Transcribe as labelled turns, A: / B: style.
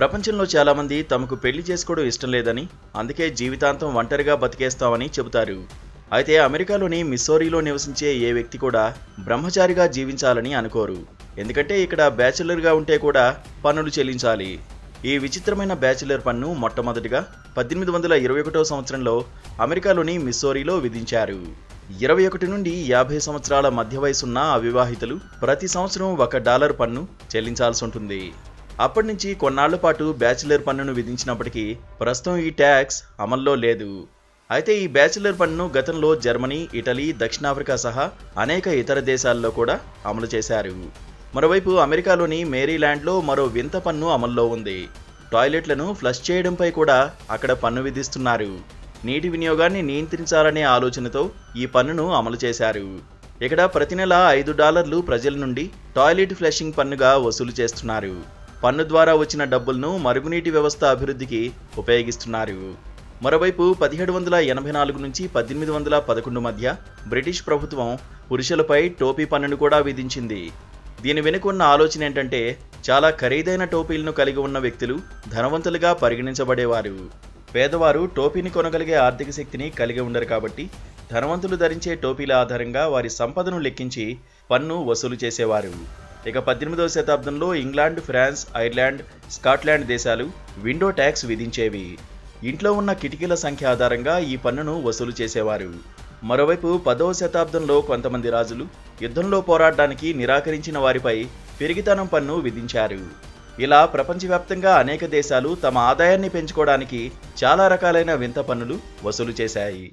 A: ప్రపంచంలో చాలామంది తమకు పెళ్లి చేసుకోవడం ఇష్టం లేదని, అందుకే జీవితాంతం ఒంటరిగా బతికేస్తామని చెబుతారు. అయితే అమెరికాలోని మిస్సౌరీలో నివసించే ఏ వ్యక్తి కూడా బ్రహ్మచారిగా జీవించాలని అనుకోరు. ఎందుకంటే ఇక్కడ బ్యాచిలర్గా ఉంటే కూడా పన్నులు చెల్లించాలి. ఈ విచిత్రమైన బ్యాచిలర్ పన్ను మొట్టమొదటిగా 1821 సంవత్సరంలో అమెరికాలోని మిస్సౌరీలో విధించారు. 21 నుండి 50 సంవత్సరాల మధ్య వయసున్న అవివాహితులు ప్రతి సంవత్సరం $1 పన్ను చెల్లించాల్సి ఉంటుంది. అప్పటి నుంచి కొన్నాళ్ల పాటు బ్యాచిలర్ పన్నును విధించినప్పటికీ ప్రస్తుతం ఈ ట్యాక్స్ అమల్లో లేదు. అయితే ఈ బ్యాచిలర్ పన్ను గతంలో జర్మనీ, ఇటలీ, దక్షిణాఫ్రికా సహా అనేక ఇతర దేశాల్లో కూడా అమలు చేశారు. మరోవైపు అమెరికాలోని మేరీల్యాండ్లో మరో వింత పన్ను అమల్లో ఉంది. టాయిలెట్లను ఫ్లష్ చేయడంపై కూడా అక్కడ పన్ను విధిస్తున్నారు. నీటి వినియోగాన్ని నియంత్రించాలనే ఆలోచనతో ఈ పన్నును అమలు చేశారు. ఇక్కడ ప్రతి నెల $5 ప్రజల నుండి టాయిలెట్ ఫ్లషింగ్ పన్నుగా వసూలు చేస్తున్నారు. పన్ను ద్వారా వచ్చిన డబ్బులను మరుగునీటి వ్యవస్థ అభివృద్ధికి ఉపయోగిస్తున్నారు. మరోవైపు 1784 నుంచి 1811 మధ్య బ్రిటిష్ ప్రభుత్వం పురుషులపై టోపీ పన్నును కూడా విధించింది. దీని వెనుక ఉన్న ఆలోచన ఏంటంటే, చాలా ఖరీదైన టోపీలను కలిగి ఉన్న వ్యక్తులు ధనవంతులుగా పరిగణించబడేవారు. పేదవారు టోపీని కొనగలిగే ఆర్థిక శక్తిని కలిగి ఉండరు కాబట్టి ధనవంతులు ధరించే టోపీల ఆధారంగా వారి సంపదను లెక్కించి పన్ను వసూలు చేసేవారు. ఇక 18వ శతాబ్దంలో ఇంగ్లాండ్, ఫ్రాన్స్, ఐర్లాండ్, స్కాట్లాండ్ దేశాలు విండో ట్యాక్స్ విధించేవి. ఇంట్లో ఉన్న కిటికీల సంఖ్య ఆధారంగా ఈ పన్నును వసూలు చేసేవారు. మరోవైపు 10వ శతాబ్దంలో కొంతమంది రాజులు యుద్ధంలో పోరాడడానికి నిరాకరించిన వారిపై పిరిగితనం పన్ను విధించారు. ఇలా ప్రపంచవ్యాప్తంగా అనేక దేశాలు తమ ఆదాయాన్ని పెంచుకోవడానికి చాలా రకాలైన వింత పన్నులు వసూలు చేశాయి.